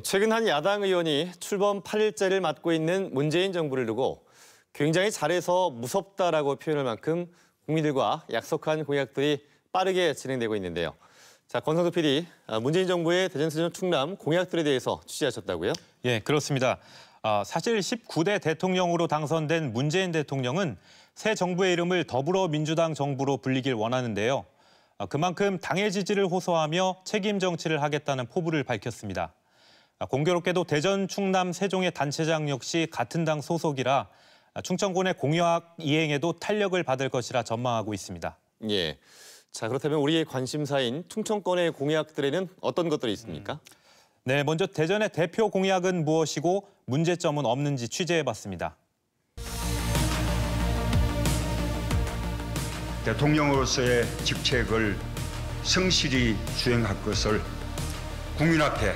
최근 한 야당 의원이 출범 8일째를 맡고 있는 문재인 정부를 두고 굉장히 잘해서 무섭다라고 표현할 만큼 국민들과 약속한 공약들이 빠르게 진행되고 있는데요. 자, 권성도 PD, 문재인 정부의 대전세전 충남 공약들에 대해서 취재하셨다고요? 예, 그렇습니다. 사실 19대 대통령으로 당선된 문재인 대통령은 새 정부의 이름을 더불어민주당 정부로 불리길 원하는데요. 그만큼 당의 지지를 호소하며 책임 정치를 하겠다는 포부를 밝혔습니다. 공교롭게도 대전, 충남, 세종의 단체장 역시 같은 당 소속이라 충청권의 공약 이행에도 탄력을 받을 것이라 전망하고 있습니다. 예. 자, 그렇다면 우리의 관심사인 충청권의 공약들에는 어떤 것들이 있습니까? 네, 먼저 대전의 대표 공약은 무엇이고 문제점은 없는지 취재해봤습니다. 대통령으로서의 직책을 성실히 수행할 것을 국민 앞에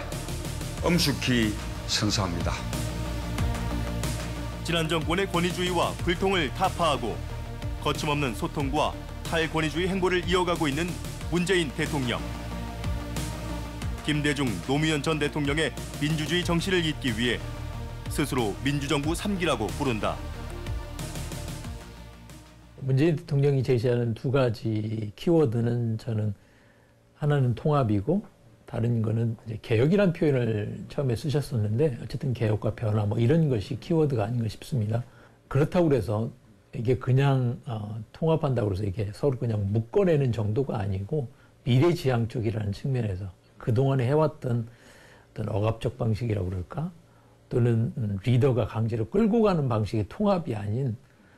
엄숙히 선서합니다. 지난 정권의 권위주의와 불통을 타파하고 거침없는 소통과 탈권위주의 행보를 이어가고 있는 문재인 대통령. 김대중, 노무현 전 대통령의 민주주의 정신을 잇기 위해 스스로 민주정부 3기라고 부른다. 문재인 대통령이 제시하는 두 가지 키워드는 저는 하나는 통합이고 다른 거는 이제 개혁이란 표현을 처음에 쓰셨었는데 어쨌든 개혁과 변화 뭐 이런 것이 키워드가 아닌가 싶습니다. 그렇다고 해서 이게 그냥 통합한다고 해서 이게 서로 그냥 묶어내는 정도가 아니고 미래지향적이라는 측면에서 그동안에 해왔던 어떤 억압적 방식이라고 그럴까? 또는 리더가 강제로 끌고 가는 방식의 통합이 아닌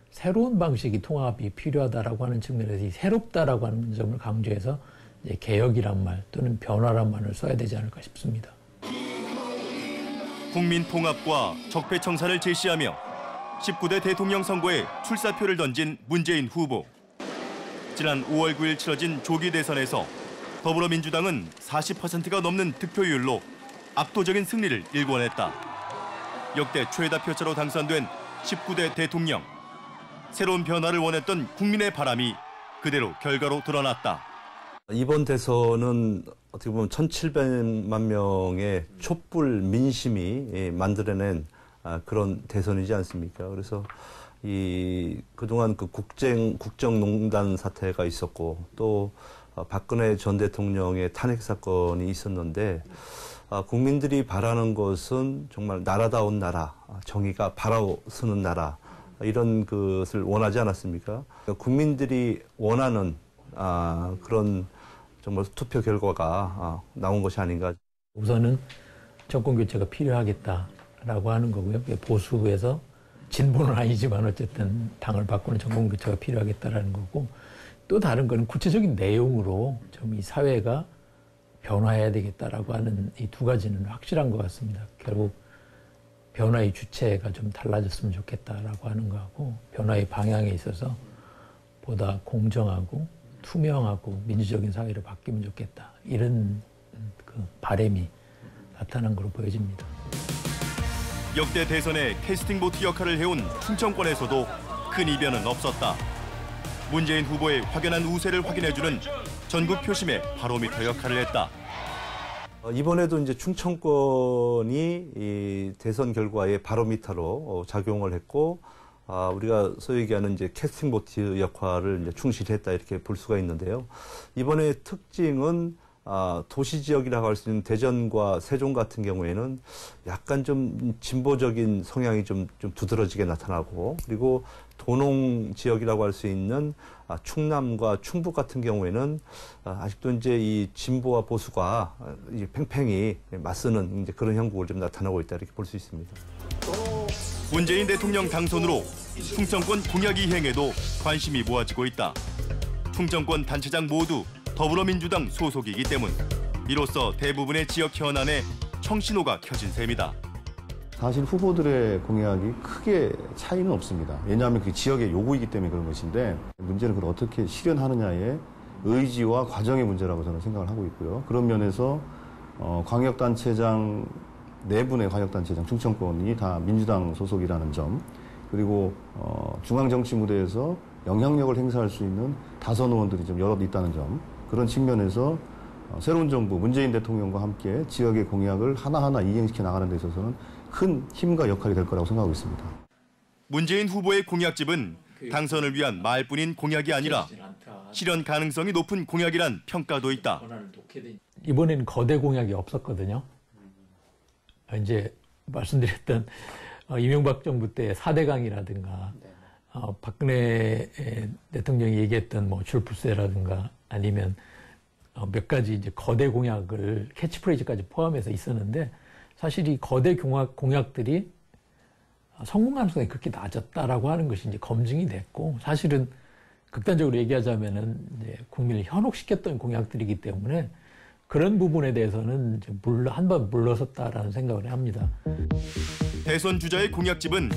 새로운 방식의 통합이 필요하다라고 하는 측면에서 이 새롭다라고 하는 점을 강조해서 이제 개혁이란 말 또는 변화란 말을 써야 되지 않을까 싶습니다. 국민 통합과 적폐청산을 제시하며 19대 대통령 선거에 출사표를 던진 문재인 후보. 지난 5월 9일 치러진 조기 대선에서 더불어민주당은 40%가 넘는 득표율로 압도적인 승리를 일궈냈다. 역대 최다 표차로 당선된 19대 대통령. 새로운 변화를 원했던 국민의 바람이 그대로 결과로 드러났다. 이번 대선은 어떻게 보면 1,700만 명의 촛불 민심이 만들어낸 그런 대선이지 않습니까? 그래서 그동안 그 국정농단 사태가 있었고 또 박근혜 전 대통령의 탄핵 사건이 있었는데 국민들이 바라는 것은 정말 나라다운 나라, 정의가 바라서는 나라 이런 것을 원하지 않았습니까? 국민들이 원하는 그런 정말 투표 결과가 나온 것이 아닌가. 우선은 정권 교체가 필요하겠다라고 하는 거고요. 보수에서 진보는 아니지만 어쨌든 당을 바꾸는 정권 교체가 필요하겠다라는 거고 또 다른 거는 구체적인 내용으로 좀 이 사회가 변화해야 되겠다라고 하는 이 두 가지는 확실한 것 같습니다. 결국 변화의 주체가 좀 달라졌으면 좋겠다라고 하는 거하고 변화의 방향에 있어서 보다 공정하고 투명하고 민주적인 사회로 바뀌면 좋겠다. 이런 그 바람이 나타난 것으로 보여집니다. 역대 대선의 캐스팅 보트 역할을 해온 충청권에서도 큰 이변은 없었다. 문재인 후보의 확연한 우세를 확인해주는 전국 표심의 바로미터 역할을 했다. 이번에도 이제 충청권이 이 대선 결과의 바로미터로 작용을 했고, 우리가 소위 얘기하는 이제 캐스팅 보트 역할을 이제 충실히 했다 이렇게 볼 수가 있는데요. 이번의 특징은 도시 지역이라고 할 수 있는 대전과 세종 같은 경우에는 약간 좀 진보적인 성향이 좀 두드러지게 나타나고, 그리고 도농 지역이라고 할 수 있는 충남과 충북 같은 경우에는 아직도 이제 이 진보와 보수가 이제 팽팽히 맞서는 이제 그런 형국을 좀 나타나고 있다 이렇게 볼 수 있습니다. 문재인 대통령 당선으로 충청권 공약 이행에도 관심이 모아지고 있다. 충청권 단체장 모두 더불어민주당 소속이기 때문 이로써 대부분의 지역 현안에 청신호가 켜진 셈이다. 사실 후보들의 공약이 크게 차이는 없습니다. 왜냐하면 그 지역의 요구이기 때문에 그런 것인데 문제는 그걸 어떻게 실현하느냐의 의지와 과정의 문제라고 저는 생각을 하고 있고요. 그런 면에서 광역단체장, 네 분의 광역단체장 충청권이 다 민주당 소속이라는 점, 그리고 중앙정치 무대에서 영향력을 행사할 수 있는 다선 의원들이 좀 여럿 있다는 점, 그런 측면에서 새로운 정부 문재인 대통령과 함께 지역의 공약을 하나하나 이행시켜 나가는 데 있어서는 큰 힘과 역할이 될 거라고 생각하고 있습니다. 문재인 후보의 공약집은 당선을 위한 말뿐인 공약이 아니라 실현 가능성이 높은 공약이란 평가도 있다. 이번에는 거대 공약이 없었거든요. 이제 말씀드렸던 이명박 정부 때 4대강이라든가 박근혜 대통령이 얘기했던 뭐 출불세라든가 아니면 몇 가지 이제 거대 공약을 캐치프레이즈까지 포함해서 있었는데 사실 이 거대 공약들이 성공 가능성이 그렇게 낮았다라고 하는 것이 이제 검증이 됐고 사실은 극단적으로 얘기하자면은 이제 국민을 현혹시켰던 공약들이기 때문에 그런 부분에 대해서는 한번 물러섰다라는 생각을 합니다. 대선 주자의 공약집은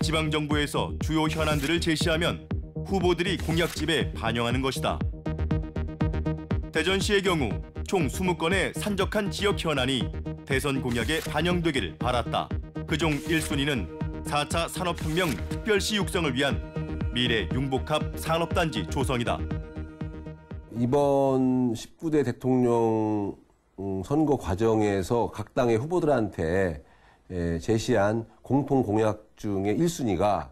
지방정부에서 주요 현안들을 제시하면 후보들이 공약집에 반영하는 것이다. 대전시의 경우 총 20건의 산적한 지역 현안이 대선 공약에 반영되길 바랐다. 그중 1순위는 4차 산업혁명 특별시 육성을 위한 미래 융복합 산업단지 조성이다. 이번 19대 대통령 선거 과정에서 각 당의 후보들한테 제시한 공통 공약 중에 1순위가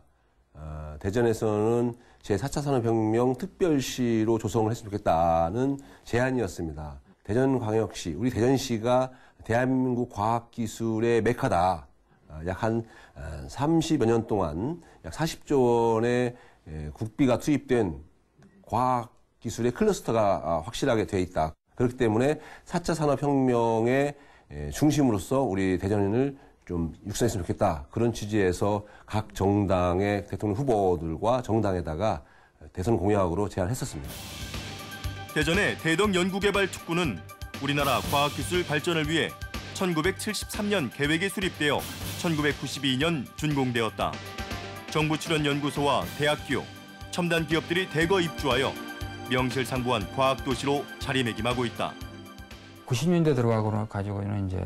대전에서는 제4차 산업혁명 특별시로 조성을 했으면 좋겠다는 제안이었습니다. 대전광역시, 우리 대전시가 대한민국 과학기술의 메카다. 약 한 30여 년 동안 약 40조 원의 국비가 투입된 과학기술의 클러스터가 확실하게 돼 있다. 그렇기 때문에 4차 산업혁명의 중심으로서 우리 대전을 좀 육성했으면 좋겠다. 그런 취지에서 각 정당의 대통령 후보들과 정당에다가 대선 공약으로 제안했었습니다. 대전의 대덕연구개발특구는 우리나라 과학기술 발전을 위해 1973년 계획이 수립되어 1992년 준공되었다. 정부 출연 연구소와 대학 기업, 첨단 기업들이 대거 입주하여 명실상부한 과학도시로 자리매김하고 있다. 90년대 들어가지고는 이제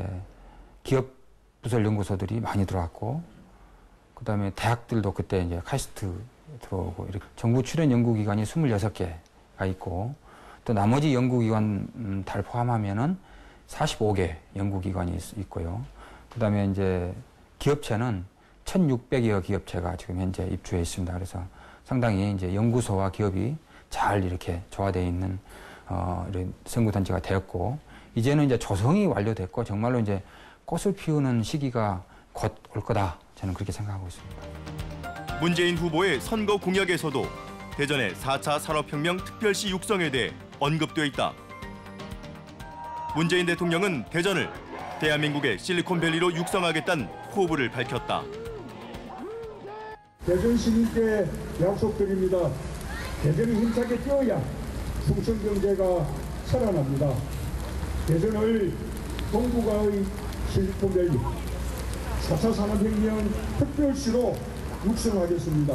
기업 부설 연구소들이 많이 들어왔고, 그다음에 대학들도 그때 이제 카이스트 들어오고 이렇게 정부 출연 연구기관이 26개가 있고, 또 나머지 연구기관 다 포함하면은 45개 연구기관이 있고요. 그다음에 이제 기업체는 1,600여 기업체가 지금 현재 입주해 있습니다. 그래서 상당히 이제 연구소와 기업이 잘 이렇게 조화되어 있는 이런 선구단지가 되었고, 이제는 이제 조성이 완료됐고 정말로 이제 꽃을 피우는 시기가 곧 올 거다. 저는 그렇게 생각하고 있습니다. 문재인 후보의 선거 공약에서도 대전의 4차 산업혁명 특별시 육성에 대해 언급되어 있다. 문재인 대통령은 대전을 대한민국의 실리콘밸리로 육성하겠다는 포부를 밝혔다. 대전 시민께 약속드립니다. 대전이 힘차게 뛰어야 충청 경제가 살아납니다. 대전을 동북아의 실리콘밸리 4차 산업혁명 특별시로 육성하겠습니다.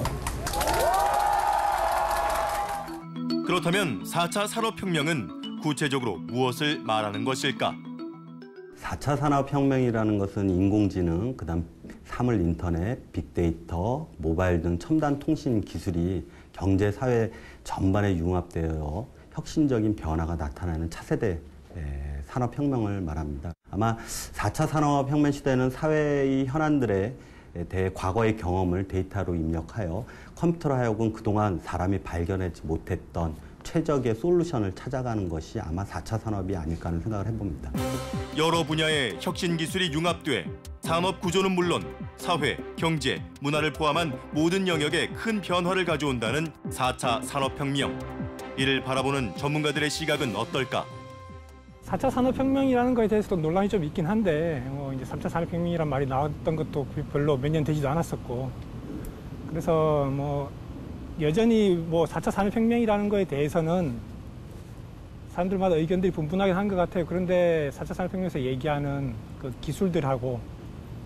그렇다면 4차 산업혁명은 구체적으로 무엇을 말하는 것일까? 4차 산업혁명이라는 것은 인공지능, 그다음 사물 인터넷, 빅데이터, 모바일 등 첨단 통신 기술이 경제, 사회 전반에 융합되어 혁신적인 변화가 나타나는 차세대 산업혁명을 말합니다. 아마 4차 산업혁명 시대는 사회의 현안들에 대해 과거의 경험을 데이터로 입력하여 컴퓨터로 하여금 그동안 사람이 발견하지 못했던 최적의 솔루션을 찾아가는 것이 아마 4차 산업이 아닐까 하는 생각을 해봅니다. 여러 분야의 혁신 기술이 융합돼 산업 구조는 물론 사회, 경제, 문화를 포함한 모든 영역에 큰 변화를 가져온다는 4차 산업혁명. 이를 바라보는 전문가들의 시각은 어떨까? 4차 산업혁명이라는 거에 대해서도 논란이 좀 있긴 한데 이제 3차 산업혁명이란 말이 나왔던 것도 별로 몇 년 되지도 않았었고, 그래서 여전히 4차 산업혁명이라는 거에 대해서는 사람들마다 의견들이 분분하긴 한 것 같아요. 그런데 4차 산업혁명에서 얘기하는 그 기술들하고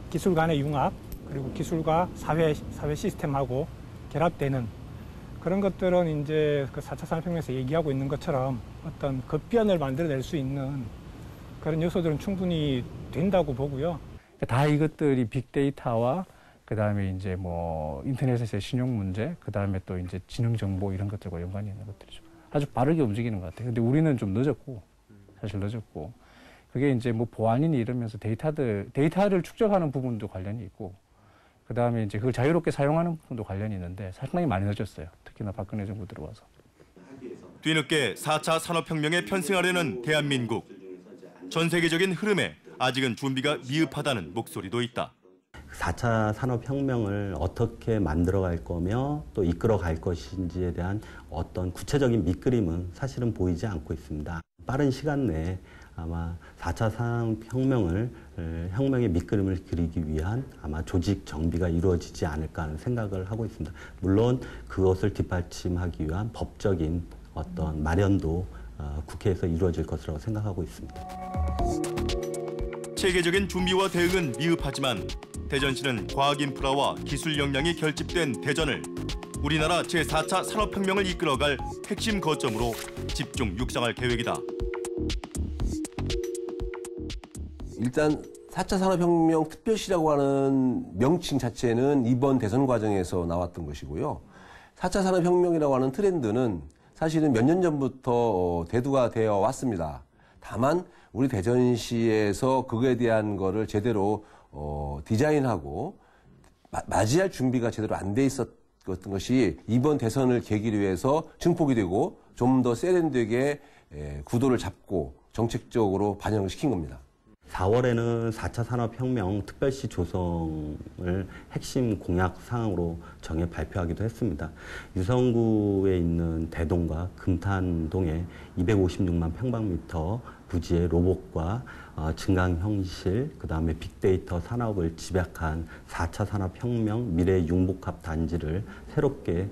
기술 간의 융합, 그리고 기술과 사회 시스템하고 결합되는 그런 것들은 이제 그 4차 산업혁명에서 얘기하고 있는 것처럼 어떤 급변을 만들어낼 수 있는 그런 요소들은 충분히 된다고 보고요. 다 이것들이 빅데이터와 그다음에 이제 인터넷에서의 신용 문제, 그다음에 또 이제 지능 정보 이런 것들과 연관이 있는 것들이죠. 아주 빠르게 움직이는 것 같아요. 근데 우리는 좀 늦었고, 사실 늦었고, 그게 이제 뭐 보안이니 이러면서 데이터를 축적하는 부분도 관련이 있고, 그 다음에 이제 그걸 자유롭게 사용하는 부분도 관련이 있는데 상당히 많이 늦었어요. 특히나 박근혜 정부 들어와서. 뒤늦게 4차 산업혁명에 편승하려는 대한민국. 전 세계적인 흐름에 아직은 준비가 미흡하다는 목소리도 있다. 4차 산업혁명을 어떻게 만들어갈 거며 또 이끌어갈 것인지에 대한 어떤 구체적인 밑그림은 사실은 보이지 않고 있습니다. 빠른 시간 내에 아마 4차 혁명의 밑그림을 그리기 위한 아마 조직 정비가 이루어지지 않을까 하는 생각을 하고 있습니다. 물론 그것을 뒷받침하기 위한 법적인 어떤 마련도 국회에서 이루어질 것이라고 생각하고 있습니다. 체계적인 준비와 대응은 미흡하지만 대전시는 과학 인프라와 기술 역량이 결집된 대전을 우리나라 제4차 산업혁명을 이끌어갈 핵심 거점으로 집중 육성할 계획이다. 일단 4차 산업혁명 특별시라고 하는 명칭 자체는 이번 대선 과정에서 나왔던 것이고요. 4차 산업혁명이라고 하는 트렌드는 사실은 몇 년 전부터 대두가 되어 왔습니다. 다만 우리 대전시에서 그거에 대한 거를 제대로 디자인하고 맞이할 준비가 제대로 안 돼 있었던 것이 이번 대선을 계기로 해서 증폭이 되고 좀 더 세련되게 구도를 잡고 정책적으로 반영을 시킨 겁니다. 4월에는 4차 산업혁명 특별시 조성을 핵심 공약 사항으로 정해 발표하기도 했습니다. 유성구에 있는 대동과 금탄동에 256만 평방미터 부지의 로봇과 증강현실, 그다음에 빅데이터 산업을 집약한 4차 산업혁명 미래 융복합 단지를 새롭게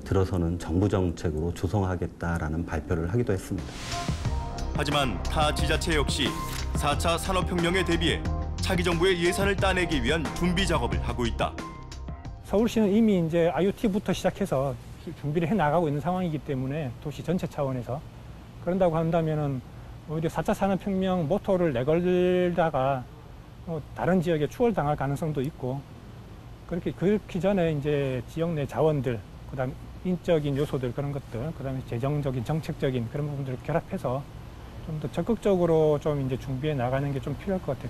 들어서는 정부 정책으로 조성하겠다라는 발표를 하기도 했습니다. 하지만 타 지자체 역시 4차 산업혁명에 대비해 차기 정부의 예산을 따내기 위한 준비 작업을 하고 있다. 서울시는 이미 이제 IoT부터 시작해서 준비를 해 나가고 있는 상황이기 때문에 도시 전체 차원에서 그런다고 한다면은 오히려 4차 산업혁명 모토를 내걸다가 다른 지역에 추월당할 가능성도 있고 그렇기 전에 이제 지역 내 자원들, 그다음 인적인 요소들 그런 것들, 그다음에 재정적인 정책적인 그런 부분들을 결합해서 좀 더 적극적으로 좀 이제 준비해 나가는 게 좀 필요할 것 같아요.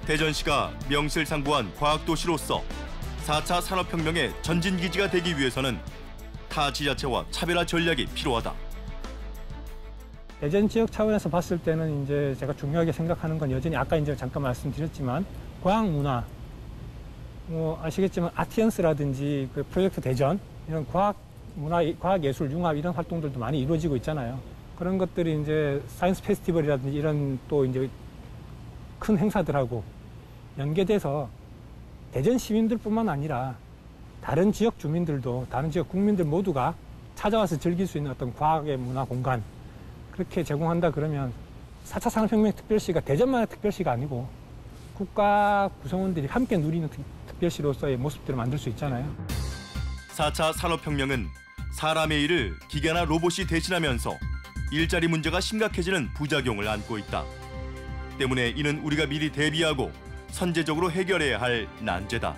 대전시가 명실상부한 과학도시로서 4차 산업혁명의 전진기지가 되기 위해서는 타 지자체와 차별화 전략이 필요하다. 대전 지역 차원에서 봤을 때는 이제 제가 중요하게 생각하는 건 여전히 아까 이제 잠깐 말씀드렸지만 과학 문화, 뭐 아시겠지만 아티언스라든지 그 프로젝트 대전 이런 과학 문화, 과학 예술 융합 이런 활동들도 많이 이루어지고 있잖아요. 그런 것들이 이제 사이언스 페스티벌이라든지 이런 또 이제 큰 행사들하고 연계돼서 대전 시민들뿐만 아니라 다른 지역 주민들도, 다른 지역 국민들 모두가 찾아와서 즐길 수 있는 어떤 과학의 문화 공간, 그렇게 제공한다 그러면 4차 산업혁명 특별시가 대전만의 특별시가 아니고 국가 구성원들이 함께 누리는 특별시로서의 모습들을 만들 수 있잖아요. 4차 산업혁명은 사람의 일을 기계나 로봇이 대신하면서 일자리 문제가 심각해지는 부작용을 안고 있다. 때문에 이는 우리가 미리 대비하고 선제적으로 해결해야 할 난제다.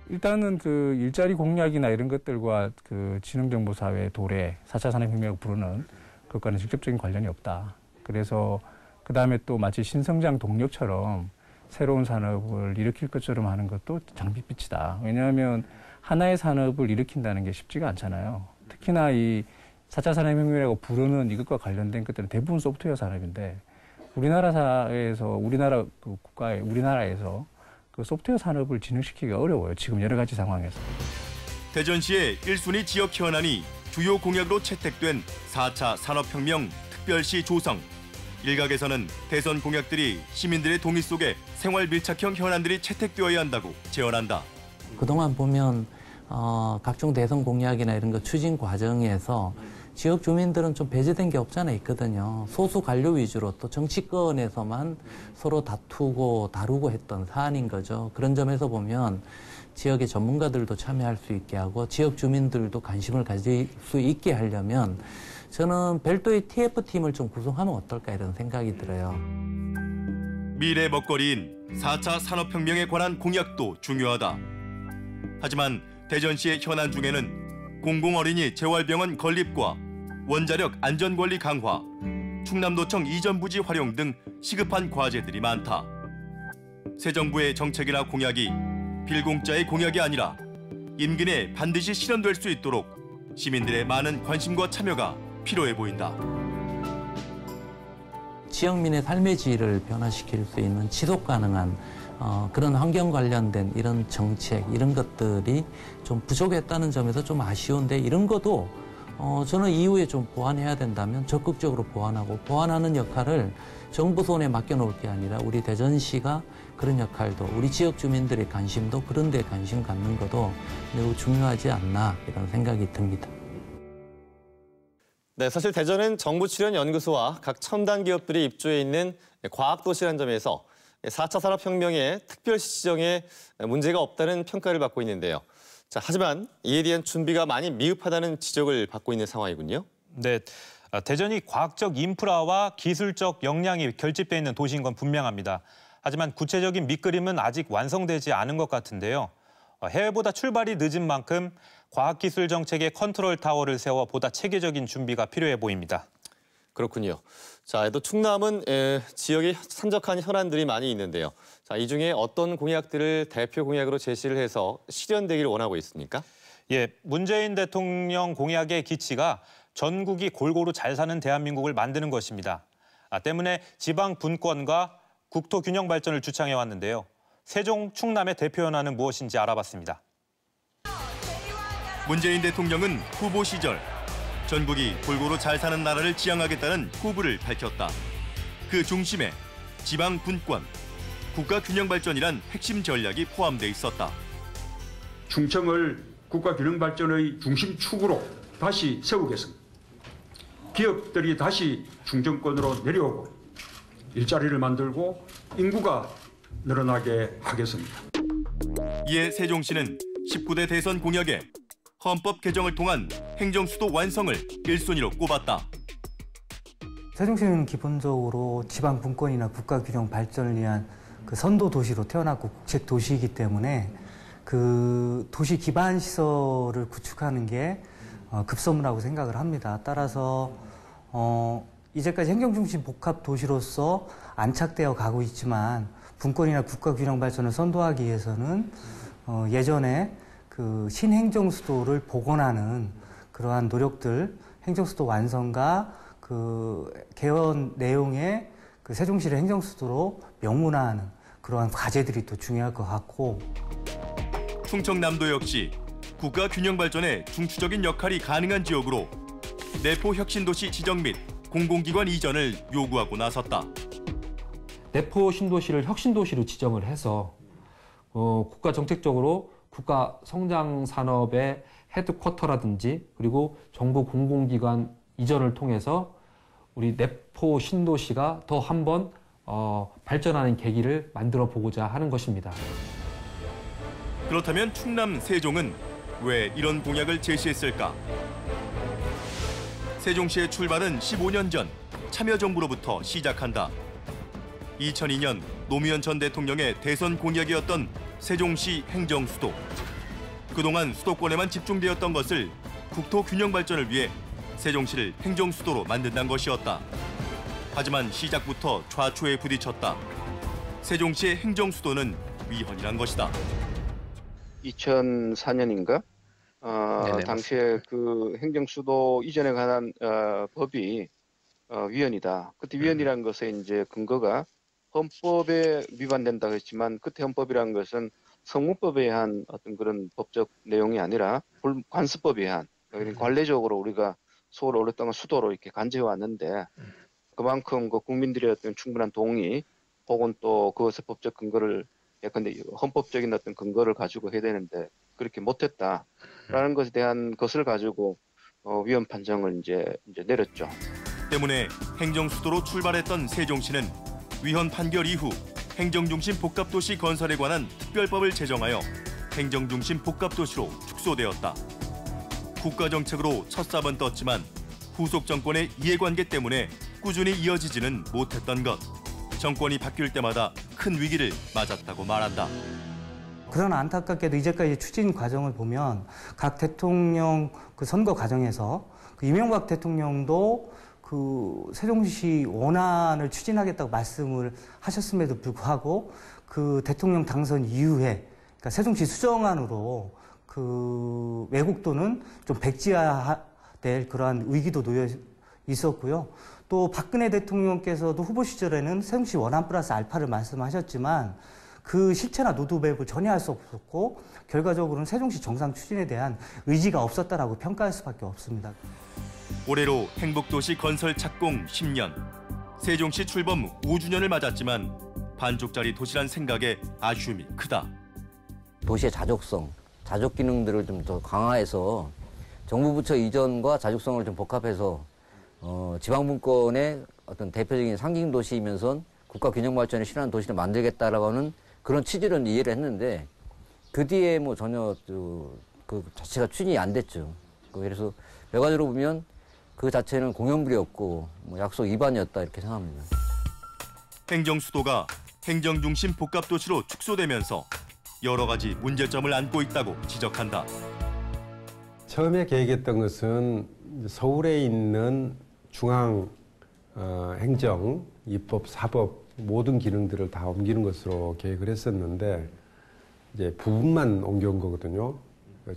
일단은 그 일자리 공약이나 이런 것들과 그 지능정보사회 도래, 4차 산업혁명을 부르는 그것과는 직접적인 관련이 없다. 그래서 그다음에 또 마치 신성장 동력처럼 새로운 산업을 일으킬 것처럼 하는 것도 장밋빛이다. 왜냐하면 하나의 산업을 일으킨다는 게 쉽지가 않잖아요. 특히나 이 4차 산업혁명이라고 부르는 이것과 관련된 것들은 대부분 소프트웨어 산업인데 우리나라 사회에서, 우리나라 그 국가에, 우리나라에서 그 소프트웨어 산업을 진흥시키기가 어려워요. 지금 여러 가지 상황에서. 대전시의 1순위 지역 현안이 주요 공약으로 채택된 4차 산업혁명 특별시 조성. 일각에서는 대선 공약들이 시민들의 동의 속에 생활 밀착형 현안들이 채택되어야 한다고 제언한다. 그동안 보면 각종 대선 공약이나 이런 거 추진 과정에서 지역 주민들은 좀 배제된 게 없잖아 있거든요. 소수 관료 위주로 또 정치권에서만 서로 다루고 했던 사안인 거죠. 그런 점에서 보면 지역의 전문가들도 참여할 수 있게 하고 지역 주민들도 관심을 가질 수 있게 하려면 저는 별도의 TF팀을 좀 구성하면 어떨까 이런 생각이 들어요. 미래 먹거리인 4차 산업혁명에 관한 공약도 중요하다. 하지만 대전시의 현안 중에는 공공어린이 재활병원 건립과 원자력 안전관리 강화, 충남도청 이전 부지 활용 등 시급한 과제들이 많다. 새 정부의 정책이나 공약이 빌공짜의 공약이 아니라 임기 내에 반드시 실현될 수 있도록 시민들의 많은 관심과 참여가 필요해 보인다. 지역민의 삶의 질을 변화시킬 수 있는 지속 가능한 그런 환경 관련된 이런 정책, 이런 것들이 좀 부족했다는 점에서 좀 아쉬운데, 이런 것도 저는 이후에 좀 보완해야 된다면 적극적으로 보완하고, 보완하는 역할을 정부 손에 맡겨놓을 게 아니라 우리 대전시가 그런 역할도, 우리 지역 주민들의 관심도 그런 데 관심 갖는 것도 매우 중요하지 않나, 이런 생각이 듭니다. 네, 사실 대전은 정부 출연 연구소와 각 첨단 기업들이 입주해 있는 과학도시라는 점에서 4차 산업혁명의 특별시 지정에 문제가 없다는 평가를 받고 있는데요. 자, 하지만 이에 대한 준비가 많이 미흡하다는 지적을 받고 있는 상황이군요. 네, 대전이 과학적 인프라와 기술적 역량이 결집돼 있는 도시인 건 분명합니다. 하지만 구체적인 밑그림은 아직 완성되지 않은 것 같은데요. 해외보다 출발이 늦은 만큼 과학기술 정책의 컨트롤 타워를 세워 보다 체계적인 준비가 필요해 보입니다. 그렇군요. 자, 또 충남은 지역에 산적한 현안들이 많이 있는데요. 자, 이 중에 어떤 공약들을 대표 공약으로 제시를 해서 실현되기를 원하고 있습니까? 예, 문재인 대통령 공약의 기치가 전국이 골고루 잘 사는 대한민국을 만드는 것입니다. 때문에 지방 분권과 국토 균형 발전을 주창해 왔는데요. 세종, 충남의 대표 현안은 무엇인지 알아봤습니다. 문재인 대통령은 후보 시절 전국이 골고루 잘 사는 나라를 지향하겠다는 포부를 밝혔다. 그 중심에 지방 분권, 국가 균형 발전이란 핵심 전략이 포함돼 있었다. 충청을 국가 균형 발전의 중심축으로 다시 세우겠습니다. 기업들이 다시 충청권으로 내려오고 일자리를 만들고 인구가 늘어나게 하겠습니다. 이에 세종시는 19대 대선 공약에 헌법 개정을 통한 행정수도 완성을 1순위로 꼽았다. 세종시는 기본적으로 지방 분권이나 국가 균형 발전을 위한 그 선도 도시로 태어났고 국책 도시이기 때문에 그 도시 기반 시설을 구축하는 게 급선무라고 생각을 합니다. 따라서 이제까지 행정중심 복합 도시로서 안착되어 가고 있지만 분권이나 국가 균형 발전을 선도하기 위해서는 예전에 그 신행정수도를 복원하는 그러한 노력들, 행정수도 완성과 그 개헌 내용의 그 세종시를 행정수도로 명문화하는 그러한 과제들이 또 중요할 것 같고, 충청남도 역시 국가 균형 발전에 중추적인 역할이 가능한 지역으로 내포 혁신도시 지정 및 공공기관 이전을 요구하고 나섰다. 내포 신도시를 혁신도시로 지정을 해서 국가 정책적으로 국가 성장 산업의 헤드쿼터라든지 그리고 정부 공공기관 이전을 통해서 우리 내포 신도시가 더 한번 발전하는 계기를 만들어 보고자 하는 것입니다. 그렇다면 충남 세종은 왜 이런 공약을 제시했을까? 세종시의 출발은 15년 전 참여정부로부터 시작한다. 2002년 노무현 전 대통령의 대선 공약이었던 세종시 행정수도. 그동안 수도권에만 집중되었던 것을 국토 균형 발전을 위해 세종시를 행정수도로 만든다는 것이었다. 하지만 시작부터 좌초에 부딪혔다. 세종시의 행정수도는 위헌이란 것이다. 2004년인가? 당시에 그 행정수도 이전에 관한 법이 위헌이다. 그때 위헌이라는 것에 이제 근거가 헌법에 위반된다고 했지만 그때 헌법이라는 것은 성문법에 의한 어떤 그런 법적 내용이 아니라 관습법에 의한 관례적으로 우리가 서울 오랫동안 수도로 이렇게 간주해 왔는데 그만큼 그 국민들의 어떤 충분한 동의 혹은 또 그것의 법적 근거를 예컨대 헌법적인 어떤 근거를 가지고 해야 되는데 그렇게 못했다라는 것에 대한 것을 가지고 위헌 판정을 이제 내렸죠. 때문에 행정수도로 출발했던 세종시는 위헌 판결 이후 행정중심 복합도시 건설에 관한 특별법을 제정하여 행정중심 복합도시로 축소되었다. 국가정책으로 첫삽은 떴지만 후속 정권의 이해관계 때문에 꾸준히 이어지지는 못했던 것. 정권이 바뀔 때마다 큰 위기를 맞았다고 말한다. 그러나 안타깝게도 이제까지 추진 과정을 보면 각 대통령 그 선거 과정에서 그 이명박 대통령도 그 세종시 원안을 추진하겠다고 말씀을 하셨음에도 불구하고 그 대통령 당선 이후에 그러니까 세종시 수정안으로 그 왜곡도는 좀 백지화될 그러한 의기도 놓여 있었고요. 또 박근혜 대통령께서도 후보 시절에는 세종시 원안 플러스 알파를 말씀하셨지만 그 실체나 로드맵을 전혀 할 수 없었고 결과적으로는 세종시 정상 추진에 대한 의지가 없었다라고 평가할 수밖에 없습니다. 올해로 행복도시 건설 착공 10년, 세종시 출범 5주년을 맞았지만 반쪽짜리 도시란 생각에 아쉬움이 크다. 도시의 자족성, 자족 기능들을 좀 더 강화해서 정부 부처 이전과 자족성을 좀 복합해서 지방분권의 어떤 대표적인 상징 도시이면서 국가 균형 발전에 실현하는 도시를 만들겠다라고 하는 그런 취지로는 이해를 했는데 그 뒤에 뭐 전혀 그 자체가 추진이 안 됐죠. 그래서 결과적으로 보면 그 자체는 공연불이었고 뭐 약속 위반이었다 이렇게 생각합니다. 행정 수도가 행정 중심 복합 도시로 축소되면서 여러 가지 문제점을 안고 있다고 지적한다. 처음에 계획했던 것은 서울에 있는 중앙 행정, 입법, 사법 모든 기능들을 다 옮기는 것으로 계획을 했었는데 이제 부분만 옮겨온 거거든요.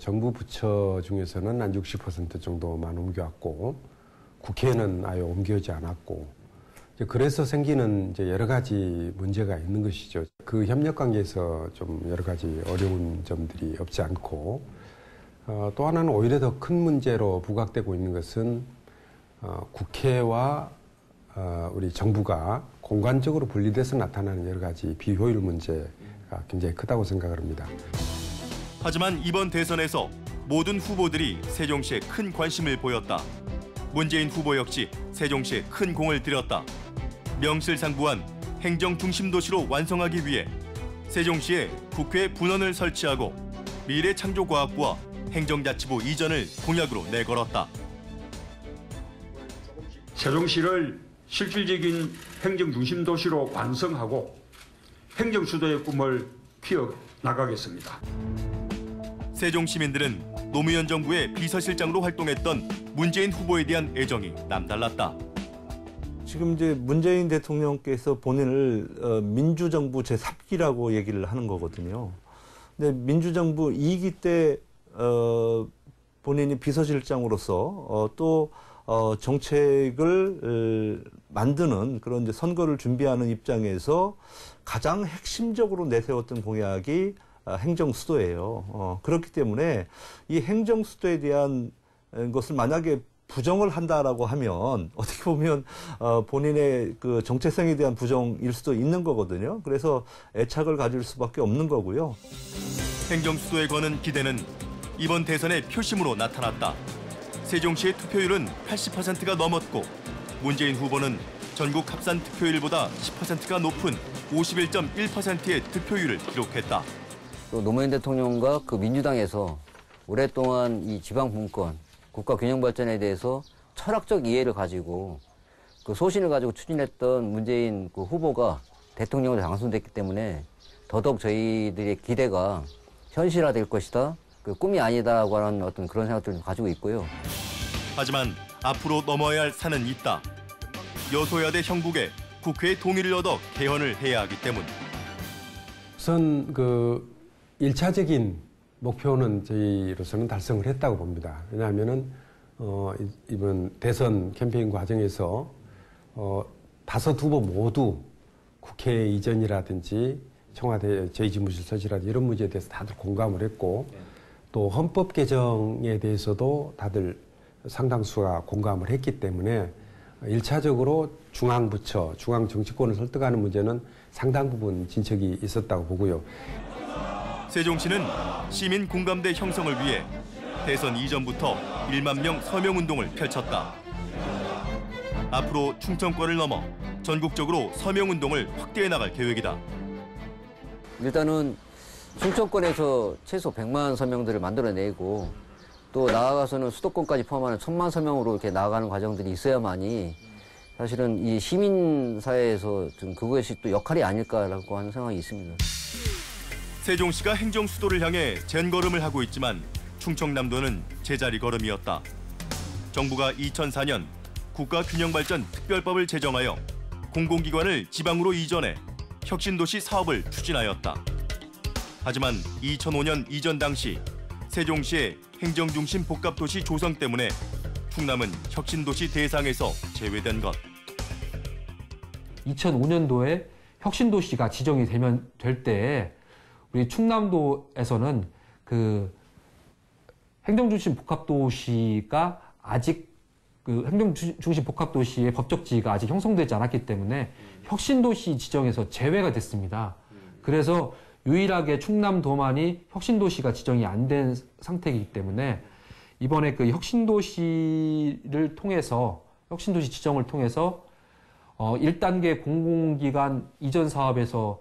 정부 부처 중에서는 한 60% 정도만 옮겨왔고 국회는 아예 옮겨오지 않았고 그래서 생기는 이제 여러 가지 문제가 있는 것이죠. 그 협력 관계에서 좀 여러 가지 어려운 점들이 없지 않고 또 하나는 오히려 더 큰 문제로 부각되고 있는 것은 국회와 우리 정부가 공간적으로 분리돼서 나타나는 여러 가지 비효율 문제가 굉장히 크다고 생각을 합니다. 하지만 이번 대선에서 모든 후보들이 세종시에 큰 관심을 보였다. 문재인 후보 역시 세종시에 큰 공을 들였다. 명실상부한 행정 중심 도시로 완성하기 위해 세종시에 국회 분원을 설치하고 미래창조과학부와 행정자치부 이전을 공약으로 내걸었다. 세종시를 실질적인 행정 중심 도시로 완성하고 행정 수도의 꿈을 키워 나가겠습니다. 세종 시민들은 노무현 정부의 비서실장으로 활동했던 문재인 후보에 대한 애정이 남달랐다. 지금 이제 문재인 대통령께서 본인을 민주정부 제3기라고 얘기를 하는 거거든요. 근데 민주정부 2기 때 본인이 비서실장으로서 또 정책을 만드는 그런 이제 선거를 준비하는 입장에서 가장 핵심적으로 내세웠던 공약이 행정수도예요. 그렇기 때문에 이 행정수도에 대한 것을 만약에 부정을 한다라고 하면 어떻게 보면 본인의 그 정체성에 대한 부정일 수도 있는 거거든요. 그래서 애착을 가질 수밖에 없는 거고요. 행정수도에 거는 기대는 이번 대선의 표심으로 나타났다. 세종시의 투표율은 80%가 넘었고 문재인 후보는 전국 합산 득표율보다 10%가 높은 51.1%의 득표율을 기록했다. 또 노무현 대통령과 그 민주당에서 오랫동안 이 지방분권, 국가 균형 발전에 대해서 철학적 이해를 가지고 그 소신을 가지고 추진했던 문재인 그 후보가 대통령으로 당선됐기 때문에 더더욱 저희들의 기대가 현실화될 것이다. 그 꿈이 아니다라고 하는 어떤 그런 생각들을 가지고 있고요. 하지만 앞으로 넘어야 할 산은 있다. 여소야대 형국에 국회의 동의를 얻어 개헌을 해야 하기 때문. 우선 그 1차적인 목표는 저희로서는 달성을 했다고 봅니다. 왜냐하면은 이번 대선 캠페인 과정에서 5 후보 모두 국회 이전이라든지 청와대 제2집무실 설치라든지 이런 문제에 대해서 다들 공감을 했고 또 헌법 개정에 대해서도 다들 상당수가 공감을 했기 때문에 1차적으로 중앙부처, 중앙정치권을 설득하는 문제는 상당 부분 진척이 있었다고 보고요. 세종시는 시민 공감대 형성을 위해 대선 이전부터 1만 명 서명운동을 펼쳤다. 앞으로 충청권을 넘어 전국적으로 서명운동을 확대해 나갈 계획이다. 일단은 충청권에서 최소 100만 서명들을 만들어내고 또 나아가서는 수도권까지 포함하는 1000만 서명으로 이렇게 나아가는 과정들이 있어야만이 사실은 이 시민사회에서 좀 그것이 또 역할이 아닐까라고 하는 생각이 있습니다. 세종시가 행정 수도를 향해 젠걸음을 하고 있지만 충청남도는 제자리 걸음이었다. 정부가 2004년 국가균형발전특별법을 제정하여 공공기관을 지방으로 이전해 혁신도시 사업을 추진하였다. 하지만 2005년 이전 당시 세종시의 행정중심 복합도시 조성 때문에 충남은 혁신도시 대상에서 제외된 것. 2005년도에 혁신도시가 지정이 될 때에 우리 충남도에서는 그 행정중심 복합도시가 아직 그 행정중심 복합도시의 법적 지위가 아직 형성되지 않았기 때문에 혁신도시 지정에서 제외가 됐습니다. 그래서 유일하게 충남도만이 혁신도시가 지정이 안 된 상태이기 때문에 이번에 그 혁신도시를 통해서 혁신도시 지정을 통해서 1단계 공공기관 이전 사업에서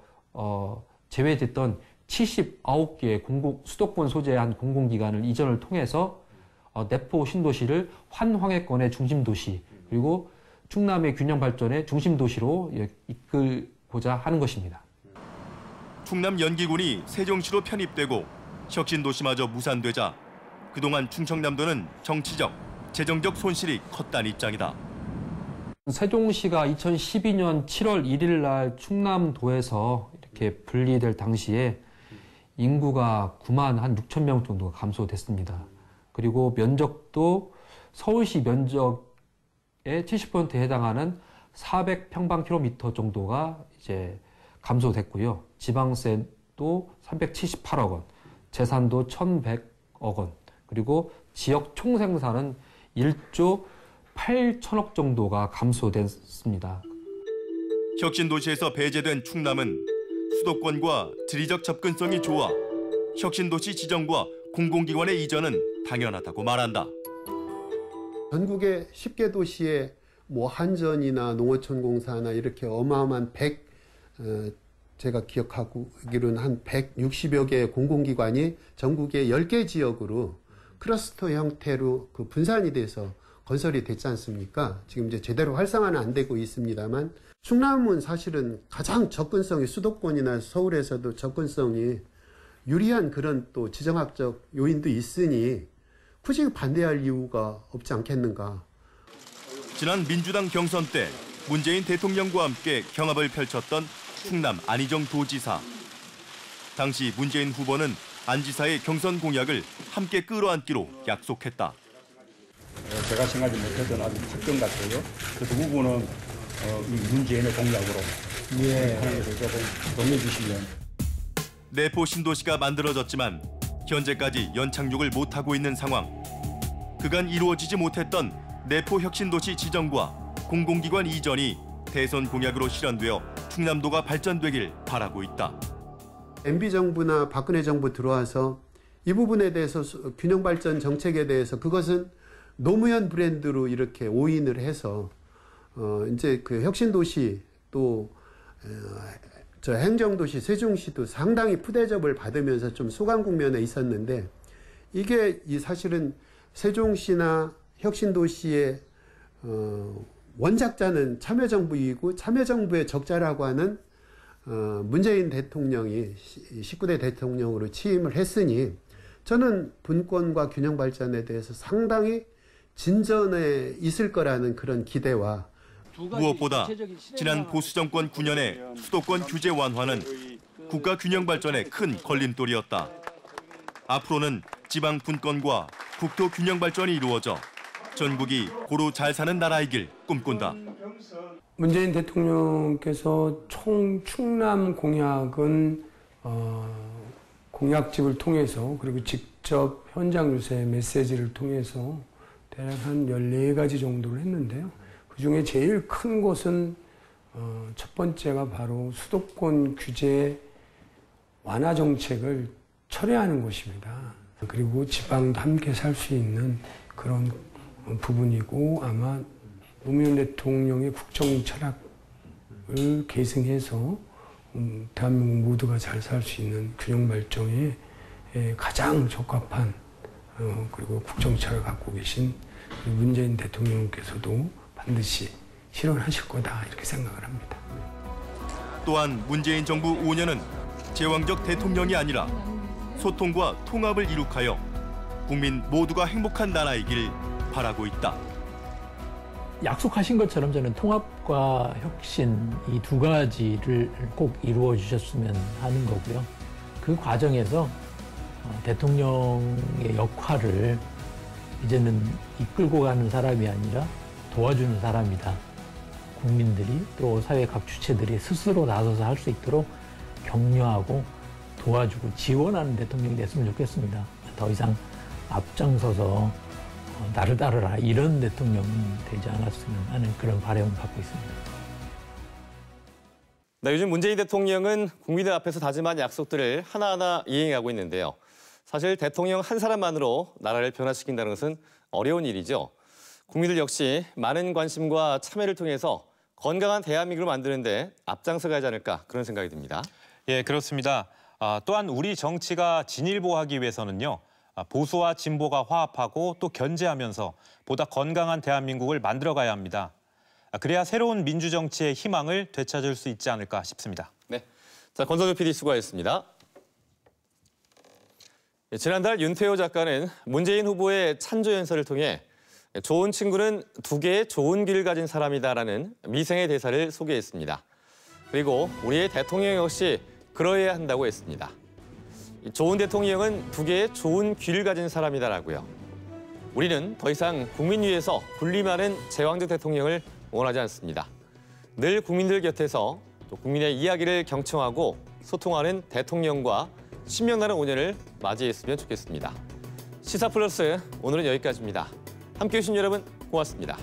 제외됐던 79개의 수도권 소재한 공공기관을 이전을 통해서 내포 신도시를 환황해권의 중심도시 그리고 충남의 균형 발전의 중심도시로 이끌고자 하는 것입니다. 충남 연기군이 세종시로 편입되고 혁신도시마저 무산되자 그동안 충청남도는 정치적, 재정적 손실이 컸다는 입장이다. 세종시가 2012년 7월 1일 날 충남도에서 이렇게 분리될 당시에 인구가 9만 한 6천 명 정도가 감소됐습니다. 그리고 면적도 서울시 면적의 70%에 해당하는 400평방킬로미터 정도가 이제 감소됐고요. 지방세도 378억 원, 재산도 1,100억 원, 그리고 지역 총생산은 1조 8천억 정도가 감소됐습니다. 혁신도시에서 배제된 충남은 수도권과 지리적 접근성이 좋아 혁신도시 지정과 공공기관의 이전은 당연하다고 말한다. 전국의 10개 도시에 뭐 한전이나 농어촌공사나 이렇게 어마어마한 제가 기억하기로는 한 160여 개의 공공기관이 전국의 10개 지역으로 클러스터 형태로 그 분산이 돼서 건설이 됐지 않습니까? 지금 이제 제대로 활성화는 안 되고 있습니다만 충남은 사실은 가장 접근성이 수도권이나 서울에서도 접근성이 유리한 그런 또 지정학적 요인도 있으니 굳이 반대할 이유가 없지 않겠는가. 지난 민주당 경선 때 문재인 대통령과 함께 경합을 펼쳤던 충남 안희정 도지사. 당시 문재인 후보는 안 지사의 경선 공약을 함께 끌어안기로 약속했다. 제가 생각하지 못했던 아주 특권 같아요. 그래서 후보는 이 문재인의 공약으로 하는 것을 조금 동의해 주시면. 내포 신도시가 만들어졌지만 현재까지 연착륙을 못하고 있는 상황. 그간 이루어지지 못했던 내포 혁신도시 지정과 공공기관 이전이 대선 공약으로 실현되어 충남도가 발전되길 바라고 있다. MB정부나 박근혜 정부 들어와서 이 부분에 대해서 균형발전 정책에 대해서 그것은 노무현 브랜드로 이렇게 오인을 해서 이제 그 혁신도시 또 저 행정도시 세종시도 상당히 푸대접을 받으면서 좀 소강 국면에 있었는데 이게 사실은 세종시나 혁신도시의 원작자는 참여정부이고 참여정부의 적자라고 하는 문재인 대통령이 19대 대통령으로 취임을 했으니 저는 분권과 균형 발전에 대해서 상당히 진전에 있을 거라는 그런 기대와 무엇보다 지난 보수정권 9년의 수도권 규제 완화는 국가 균형 발전에 큰 걸림돌이었다. 앞으로는 지방 분권과 국토 균형 발전이 이루어져 전국이 고루 잘 사는 나라이길 꿈꾼다. 문재인 대통령께서 총 충남 공약은 공약집을 통해서 그리고 직접 현장 유세 메시지를 통해서 대략 한 14가지 정도를 했는데요. 그중에 제일 큰 것은 첫 번째가 바로 수도권 규제 완화 정책을 철회하는 것입니다. 그리고 지방도 함께 살 수 있는 그런 부분이고 아마 노무현 대통령의 국정 철학을 계승해서 대한민국 모두가 잘 살 수 있는 균형 발전에 가장 적합한 그리고 국정 철학을 갖고 계신 문재인 대통령께서도 반드시 실현하실 거다 이렇게 생각을 합니다. 또한 문재인 정부 5년은 제왕적 대통령이 아니라 소통과 통합을 이룩하여 국민 모두가 행복한 나라이길 바라고 있다. 약속하신 것처럼 저는 통합과 혁신 이 두 가지를 꼭 이루어 주셨으면 하는 거고요. 그 과정에서 대통령의 역할을 이제는 이끌고 가는 사람이 아니라 도와주는 사람이다. 국민들이 또 사회 각 주체들이 스스로 나서서 할 수 있도록 격려하고 도와주고 지원하는 대통령이 됐으면 좋겠습니다. 더 이상 앞장서서 나를 따르라 이런 대통령이 되지 않았으면 하는 그런 바람을 갖고 있습니다. 네, 요즘 문재인 대통령은 국민들 앞에서 다짐한 약속들을 하나하나 이행하고 있는데요. 사실 대통령 한 사람만으로 나라를 변화시킨다는 것은 어려운 일이죠. 국민들 역시 많은 관심과 참여를 통해서 건강한 대한민국을 만드는 데 앞장서 가지 않을까 그런 생각이 듭니다. 예, 그렇습니다. 또한 우리 정치가 진일보하기 위해서는요. 보수와 진보가 화합하고 또 견제하면서 보다 건강한 대한민국을 만들어가야 합니다. 그래야 새로운 민주정치의 희망을 되찾을 수 있지 않을까 싶습니다. 네, 자 권성준 PD 수고하셨습니다. 지난달 윤태호 작가는 문재인 후보의 찬조 연설을 통해 좋은 친구는 두 개의 좋은 길을 가진 사람이다라는 미생의 대사를 소개했습니다. 그리고 우리의 대통령 역시 그러해야 한다고 했습니다. 좋은 대통령은 두 개의 좋은 귀를 가진 사람이다라고요. 우리는 더 이상 국민 위에서 군림하는 제왕적 대통령을 원하지 않습니다. 늘 국민들 곁에서 또 국민의 이야기를 경청하고 소통하는 대통령과 신명나는 5년을 맞이했으면 좋겠습니다. 시사플러스 오늘은 여기까지입니다. 함께해 주신 여러분 고맙습니다.